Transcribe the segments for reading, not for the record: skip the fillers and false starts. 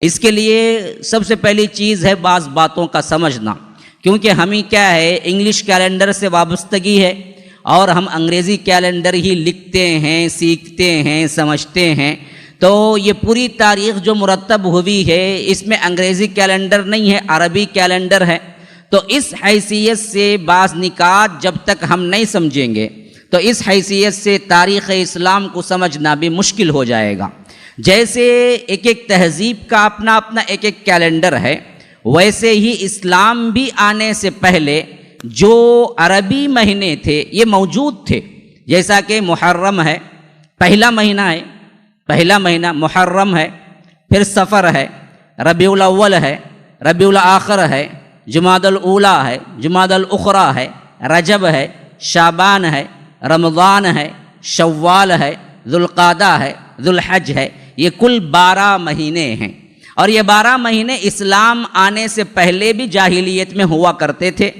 اس کے لیے سب سے پہلی چیز ہے بعض باتوں کا سمجھنا، کیونکہ ہمیں کیا ہے انگلش کیلنڈر سے وابستگی ہے اور ہم انگریزی کیلنڈر ہی لکھتے ہیں، سیکھتے ہیں، سمجھتے ہیں۔ تو یہ پوری تاریخ جو مرتب ہوئی ہے اس میں انگریزی کیلنڈر نہیں ہے، عربی کیلنڈر ہے۔ تو اس حیثیت سے بعض نکات جب تک ہم نہیں سمجھیں گے تو اس حیثیت سے تاریخ اسلام کو سمجھنا بھی مشکل ہو جائے گا۔ جیسے ایک ایک تہذیب کا اپنا اپنا ایک ایک کیلنڈر ہے، ویسے ہی اسلام بھی آنے سے پہلے جو عربی مہینے تھے یہ موجود تھے، جیسا کہ محرم ہے، پہلا مہینہ ہے، پہلا مہینہ محرم ہے، پھر صفر ہے، ربیع الاول ہے، ربیع الاخر ہے، جمادی الاولیٰ ہے، جمادی الاخری ہے، رجب ہے، شعبان ہے، رمضان ہے، شوال ہے، ذوالقعدہ ہے، ذوالحج ہے۔ یہ کل 12 مہینے ہیں، اور یہ 12 مہینے اسلام آنے سے پہلے بھی جاہلیت میں ہوا کرتے تھے،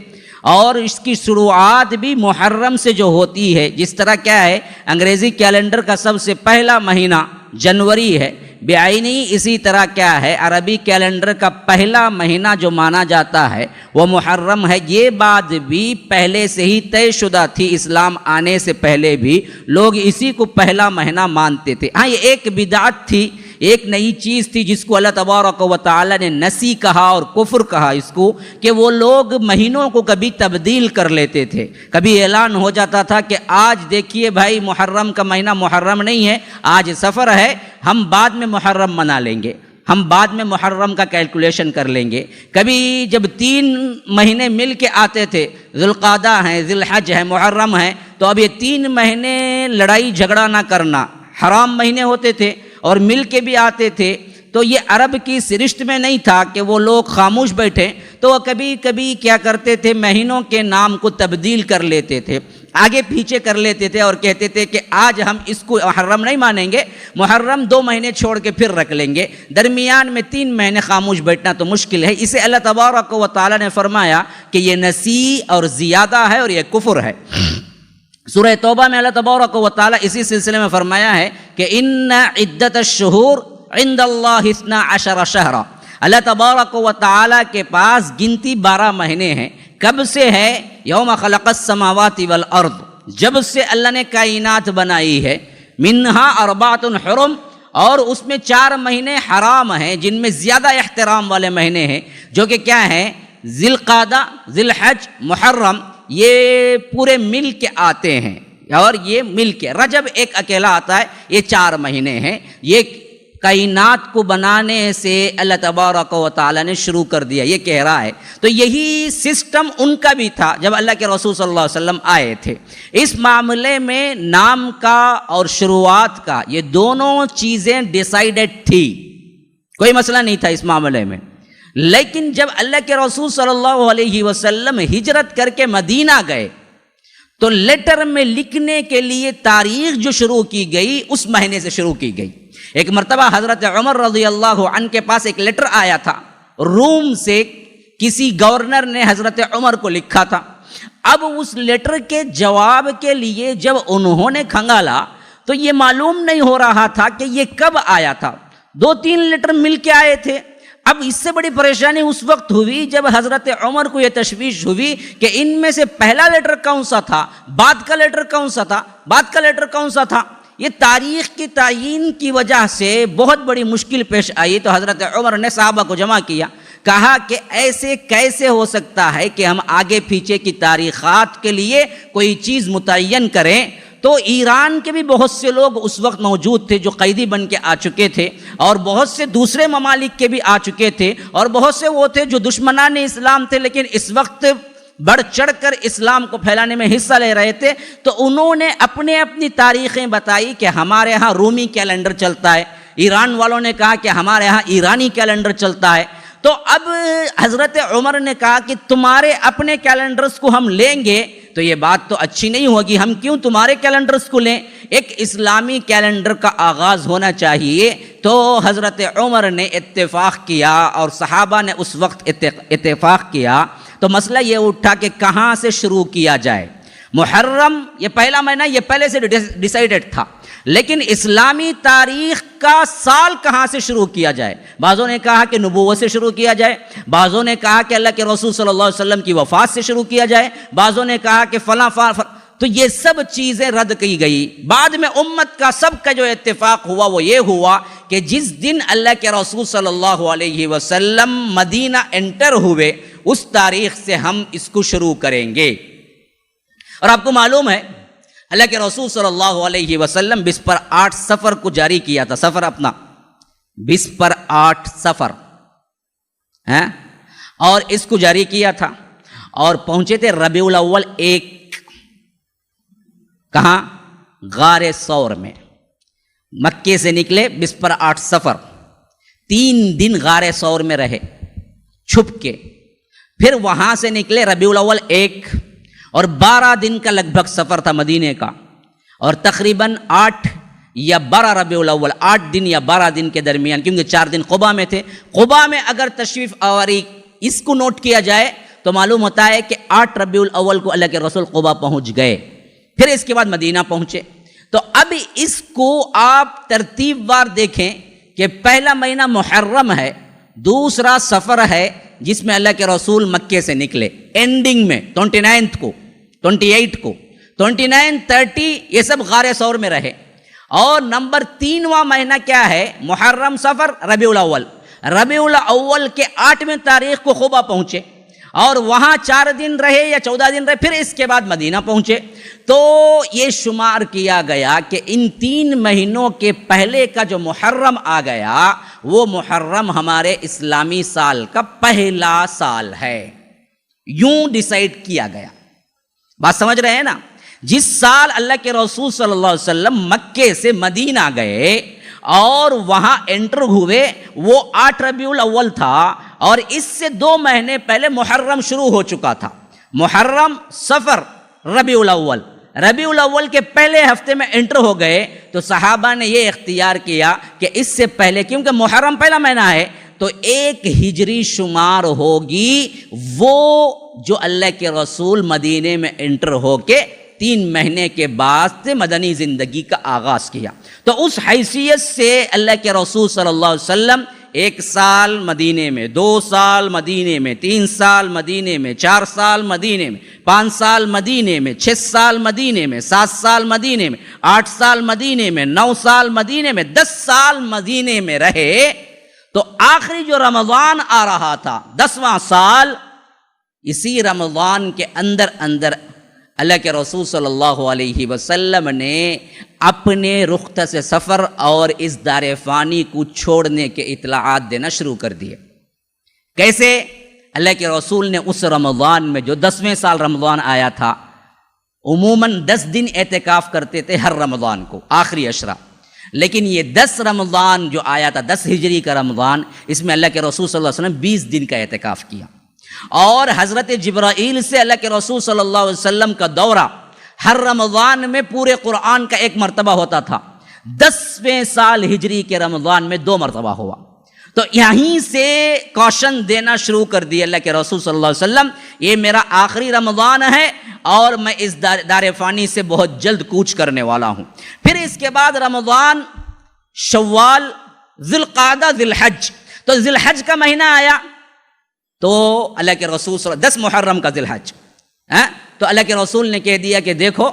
اور اس کی شروعات بھی محرم سے جو ہوتی ہے، جس طرح کیا ہے انگریزی کیلنڈر کا سب سے پہلا مہینہ جنوری ہے بعینی، اسی طرح کیا ہے عربی کیلنڈر کا پہلا مہینہ جو مانا جاتا ہے وہ محرم ہے۔ یہ بات بھی پہلے سے ہی طے شدہ تھی، اسلام آنے سے پہلے بھی لوگ اسی کو پہلا مہینہ مانتے تھے۔ ہاں یہ ایک بدعت تھی، ایک نئی چیز تھی جس کو اللہ تبارک و تعالی نے نسی کہا اور کفر کہا اس کو، کہ وہ لوگ مہینوں کو کبھی تبدیل کر لیتے تھے۔ کبھی اعلان ہو جاتا تھا کہ آج دیکھیے بھائی محرم کا مہینہ محرم نہیں ہے، آج صفر ہے، ہم بعد میں محرم منا لیں گے، ہم بعد میں محرم کا کیلکولیشن کر لیں گے۔ کبھی جب 3 مہینے مل کے آتے تھے، ذوالقعدہ ہے، ذوالحج ہے، محرم ہے، تو اب یہ 3 مہینے لڑائی جھگڑا نہ کرنا، حرام مہینے ہوتے تھے اور مل کے بھی آتے تھے۔ تو یہ عرب کی سرشت میں نہیں تھا کہ وہ لوگ خاموش بیٹھے، تو وہ کبھی کبھی کیا کرتے تھے مہینوں کے نام کو تبدیل کر لیتے تھے، آگے پیچھے کر لیتے تھے، اور کہتے تھے کہ آج ہم اس کو محرم نہیں مانیں گے، محرم 2 مہینے چھوڑ کے پھر رکھ لیں گے، درمیان میں 3 مہینے خاموش بیٹھنا تو مشکل ہے۔ اسے اللہ تبارک و تعالی نے فرمایا کہ یہ نسی اور زیادہ ہے اور یہ کفر ہے۔ سورہ توبہ میں اللہ تبارک و تعالی اسی سلسلے میں فرمایا ہے کہ ان عدت الشہور عند اللہ 12 شہرا، اللہ تبارک و تعالی کے پاس گنتی 12 مہینے ہیں۔ کب سے ہے؟ یوم خلق السماوات والارض، جب سے اللہ نے کائنات بنائی ہے، منہا 4 حرم، اور اس میں 4 مہینے حرام ہیں جن میں زیادہ احترام والے مہینے ہیں، جو کہ کیا ہیں ذوالقعدہ، ذوالحج، محرم، یہ پورے مل کے آتے ہیں، اور یہ مل کے رجب ایک اکیلا آتا ہے۔ یہ 4 مہینے ہیں۔ یہ کائنات کو بنانے سے اللہ تبارک و تعالی نے شروع کر دیا، یہ کہہ رہا ہے۔ تو یہی سسٹم ان کا بھی تھا جب اللہ کے رسول صلی اللہ علیہ وسلم آئے تھے۔ اس معاملے میں نام کا اور شروعات کا یہ دونوں چیزیں ڈیسائیڈڈ تھی، کوئی مسئلہ نہیں تھا اس معاملے میں۔ لیکن جب اللہ کے رسول صلی اللہ علیہ وسلم ہجرت کر کے مدینہ گئے تو لیٹر میں لکھنے کے لیے تاریخ جو شروع کی گئی اس مہینے سے شروع کی گئی۔ ایک مرتبہ حضرت عمر رضی اللہ عنہ کے پاس ایک لیٹر آیا تھا، روم سے کسی گورنر نے حضرت عمر کو لکھا تھا۔ اب اس لیٹر کے جواب کے لیے جب انہوں نے کھنگالا تو یہ معلوم نہیں ہو رہا تھا کہ یہ کب آیا تھا، 2-3 لیٹر مل کے آئے تھے۔ اب اس سے بڑی پریشانی اس وقت ہوئی جب حضرت عمر کو یہ تشویش ہوئی کہ ان میں سے پہلا لیٹر کون سا تھا، بعد کا لیٹر کون سا تھا، بعد کا لیٹر کون سا تھا۔ یہ تاریخ کی تعیین کی وجہ سے بہت بڑی مشکل پیش آئی۔ تو حضرت عمر نے صحابہ کو جمع کیا، کہا کہ ایسے کیسے ہو سکتا ہے کہ ہم آگے پیچھے کی تاریخات کے لیے کوئی چیز متعین کریں۔ تو ایران کے بھی بہت سے لوگ اس وقت موجود تھے جو قیدی بن کے آ چکے تھے، اور بہت سے دوسرے ممالک کے بھی آ چکے تھے، اور بہت سے وہ تھے جو دشمنان اسلام تھے لیکن اس وقت بڑھ چڑھ کر اسلام کو پھیلانے میں حصہ لے رہے تھے۔ تو انہوں نے اپنی تاریخیں بتائی کہ ہمارے ہاں رومی کیلنڈر چلتا ہے، ایران والوں نے کہا کہ ہمارے ہاں ایرانی کیلنڈر چلتا ہے۔ تو اب حضرت عمر نے کہا کہ تمہارے اپنے کیلنڈرز کو ہم لیں گے تو یہ بات تو اچھی نہیں ہوگی، ہم کیوں تمہارے کیلنڈرز کو لیں، ایک اسلامی کیلنڈر کا آغاز ہونا چاہیے۔ تو حضرت عمر نے اتفاق کیا اور صحابہ نے اس وقت اتفاق کیا۔ تو مسئلہ یہ اٹھا کہ کہاں سے شروع کیا جائے۔ محرم یہ پہلا مہینہ یہ پہلے سے ڈیسائیڈڈ تھا، لیکن اسلامی تاریخ کا سال کہاں سے شروع کیا جائے؟ بعضوں نے کہا کہ نبوت سے شروع کیا جائے، بعضوں نے کہا کہ اللہ کے رسول صلی اللہ علیہ وسلم کی وفات سے شروع کیا جائے، بعضوں نے کہا کہ فلاں تو یہ سب چیزیں رد کی گئی۔ بعد میں امت کا سب کا جو اتفاق ہوا وہ یہ ہوا کہ جس دن اللہ کے رسول صلی اللہ علیہ وسلم مدینہ انٹر ہوئے اس تاریخ سے ہم اس کو شروع کریں گے۔ اور آپ کو معلوم ہے اللہ کے رسول صلی اللہ علیہ وسلم 20/8 سفر کو جاری کیا تھا، سفر اپنا 20/8 سفر ہے، اور اس کو جاری کیا تھا اور پہنچے تھے ربیع الاول 1، کہاں؟ غار ثور میں۔ مکے سے نکلے 20/8 سفر، 3 دن غار ثور میں رہے چھپ کے، پھر وہاں سے نکلے ربیع الاول 1 اور 12 دن کا لگ بھگ سفر تھا مدینے کا، اور تقریباً 8 یا 12 ربیع الاول 8 دن یا 12 دن کے درمیان، کیونکہ 4 دن قباء میں تھے۔ قباء میں اگر تشریف آوری اس کو نوٹ کیا جائے تو معلوم ہوتا ہے کہ 8 ربیع الاول کو اللہ کے رسول قباء پہنچ گئے، پھر اس کے بعد مدینہ پہنچے۔ تو اب اس کو آپ ترتیب وار دیکھیں کہ پہلا مہینہ محرم ہے، دوسرا سفر ہے جس میں اللہ کے رسول مکے سے نکلے اینڈنگ میں 29 کو 28 کو 29 30 یہ سب غار ثور میں رہے، اور نمبر 3واں مہینہ کیا ہے؟ محرم سفر ربیع الاول، ربیع الاول کے 8ویں تاریخ کو قباء پہنچے اور وہاں 4 دن رہے یا 14 دن رہے، پھر اس کے بعد مدینہ پہنچے۔ تو یہ شمار کیا گیا کہ ان 3 مہینوں کے پہلے کا جو محرم آ گیا وہ محرم ہمارے اسلامی سال کا پہلا سال ہے، یوں ڈیسائیڈ کیا گیا۔ بات سمجھ رہے ہیں نا؟ جس سال اللہ کے رسول صلی اللہ علیہ وسلم مکے سے مدینہ گئے اور وہاں انٹر ہوئے وہ 8 ربیع الاول تھا، اور اس سے 2 مہینے پہلے محرم شروع ہو چکا تھا۔ محرم سفر ربیع الاول، ربیع الاول کے پہلے ہفتے میں انٹر ہو گئے، تو صحابہ نے یہ اختیار کیا کہ اس سے پہلے، کیونکہ محرم پہلا مہینہ ہے تو 1 ہجری شمار ہوگی، وہ جو اللہ کے رسول مدینے میں انٹر ہو کے 3 مہینے کے بعد سے مدنی زندگی کا آغاز کیا۔ تو اس حیثیت سے اللہ کے رسول صلی اللہ علیہ وسلم 1 سال مدینے میں، 2 سال مدینے میں، 3 سال مدینے میں، 4 سال مدینے میں، 5 سال مدینے میں، 6 سال مدینے میں، 7 سال مدینے میں، 8 سال مدینے میں، 9 سال مدینے میں، 10 سال مدینے میں رہے۔ تو آخری جو رمضان آ رہا تھا 10واں سال، اسی رمضان کے اندر اللہ کے رسول صلی اللہ علیہ وسلم نے اپنے رخصت سے سفر اور اس دار فانی کو چھوڑنے کے اطلاعات دینا شروع کر دیے۔ کیسے؟ اللہ کے رسول نے اس رمضان میں جو 10ویں سال رمضان آیا تھا، عموماً 10 دن اعتکاف کرتے تھے ہر رمضان کو آخری عشرہ، لیکن یہ 10 رمضان جو آیا تھا 10 ہجری کا رمضان، اس میں اللہ کے رسول صلی اللہ علیہ وسلم 20 دن کا اعتکاف کیا، اور حضرت جبرائیل سے اللہ کے رسول صلی اللہ علیہ وسلم کا دورہ ہر رمضان میں پورے قرآن کا 1 مرتبہ ہوتا تھا، 10ویں سال ہجری کے رمضان میں 2 مرتبہ ہوا۔ تو یہیں سے کوشن دینا شروع کر دی اللہ کے رسول صلی اللہ علیہ وسلم، یہ میرا آخری رمضان ہے اور میں اس دار فانی سے بہت جلد کوچ کرنے والا ہوں۔ پھر اس کے بعد رمضان، شوال، ذی القعدہ، ذی الحج۔ تو ذی الحج کا مہینہ آیا تو اللہ کے رسول 10 محرم کا ذی الحج، تو اللہ کے رسول نے کہہ دیا کہ دیکھو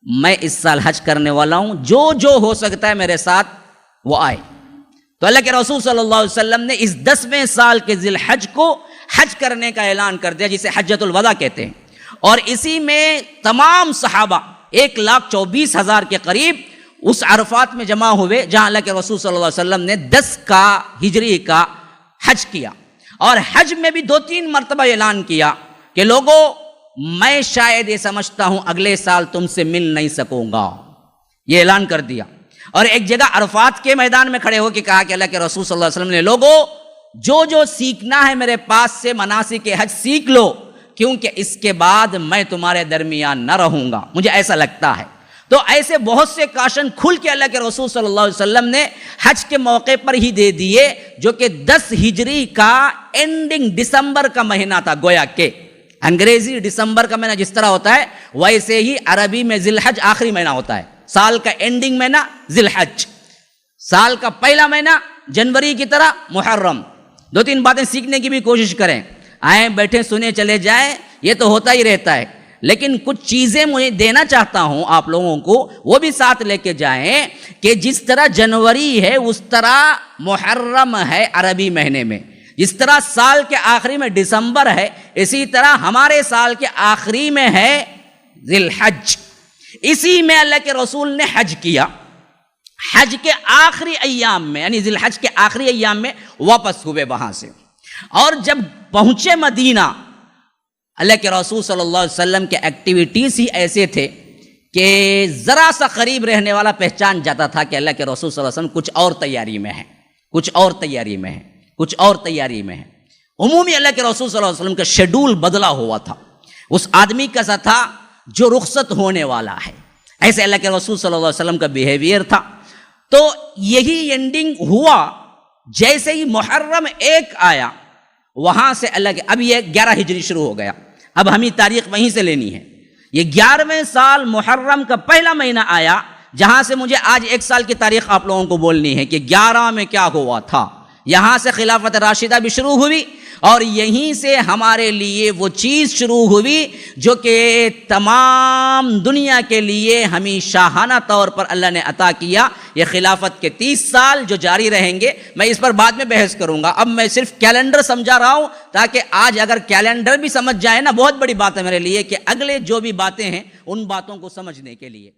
میں اس سال حج کرنے والا ہوں، جو ہو سکتا ہے میرے ساتھ وہ آئے۔ تو اللہ کے رسول صلی اللہ علیہ وسلم نے اس 10ویں سال کے ذی الحج کو حج کرنے کا اعلان کر دیا، جسے حجۃ الوداع کہتے ہیں، اور اسی میں تمام صحابہ 1,24,000 کے قریب اس عرفات میں جمع ہوئے جہاں اللہ کے رسول صلی اللہ علیہ وسلم نے 10 کا ہجری کا حج کیا۔ اور حج میں بھی 2-3 مرتبہ اعلان کیا کہ لوگوں میں شاید یہ سمجھتا ہوں اگلے سال تم سے مل نہیں سکوں گا، یہ اعلان کر دیا۔ اور ایک جگہ عرفات کے میدان میں کھڑے ہو کے کہا کہ اللہ کے رسول صلی اللہ علیہ وسلم نے لوگوں جو سیکھنا ہے میرے پاس سے مناسک حج سیکھ لو، کیونکہ اس کے بعد میں تمہارے درمیان نہ رہوں گا، مجھے ایسا لگتا ہے۔ تو ایسے بہت سے کاشن کھل کے اللہ کے رسول صلی اللہ علیہ وسلم نے حج کے موقع پر ہی دے دیے، جو کہ 10 ہجری کا اینڈنگ دسمبر کا مہینہ تھا، گویا کہ انگریزی دسمبر کا مہینہ جس طرح ہوتا ہے ویسے ہی عربی میں ذی الحج آخری مہینہ ہوتا ہے، سال کا اینڈنگ مہینہ ذی الحج، سال کا پہلا مہینہ جنوری کی طرح محرم۔ دو تین باتیں سیکھنے کی بھی کوشش کریں، آئیں بیٹھے سنے چلے جائیں، یہ تو ہوتا ہی رہتا ہے، لیکن کچھ چیزیں مجھے دینا چاہتا ہوں آپ لوگوں کو، وہ بھی ساتھ لے کے جائیں کہ جس طرح جنوری ہے اس طرح محرم ہے عربی مہینے میں، جس طرح سال کے آخری میں دسمبر ہے اسی طرح ہمارے سال کے آخری میں ہے ذی الحج۔ اسی میں اللہ کے رسول نے حج کیا، حج کے آخری ایام میں یعنی ذی الحج کے آخری ایام میں واپس ہوئے وہاں سے، اور جب پہنچے مدینہ اللہ کے رسول صلی اللہ علیہ وسلم کے ایکٹیویٹیز ہی ایسے تھے کہ ذرا سا قریب رہنے والا پہچان جاتا تھا کہ اللہ کے رسول صلی اللہ علیہ وسلم کچھ اور تیاری میں ہے، کچھ اور تیاری میں ہے، کچھ اور تیاری میں ہے۔ عمومی اللہ کے رسول صلی اللہ علیہ وسلم کا شیڈول بدلا ہوا تھا، اس آدمی کا سا تھا جو رخصت ہونے والا ہے، ایسے اللہ کے رسول صلی اللہ علیہ وسلم کا بیہیویئر تھا۔ تو یہی اینڈنگ ہوا جیسے ہی محرم 1 آیا، وہاں سے اللہ کے اب یہ 11 ہجری شروع ہو گیا، اب ہمیں تاریخ وہیں سے لینی ہے۔ یہ 11ویں سال محرم کا پہلا مہینہ آیا، جہاں سے مجھے آج 1 سال کی تاریخ آپ لوگوں کو بولنی ہے کہ 11 میں کیا ہوا تھا۔ یہاں سے خلافت راشدہ بھی شروع ہوئی، اور یہیں سے ہمارے لیے وہ چیز شروع ہوئی جو کہ تمام دنیا کے لیے ہمیں شاہانہ طور پر اللہ نے عطا کیا، یہ خلافت کے 30 سال جو جاری رہیں گے۔ میں اس پر بعد میں بحث کروں گا، اب میں صرف کیلنڈر سمجھا رہا ہوں تاکہ آج اگر کیلنڈر بھی سمجھ جائے نا، بہت بڑی بات ہے میرے لیے کہ اگلے جو بھی باتیں ہیں ان باتوں کو سمجھنے کے لیے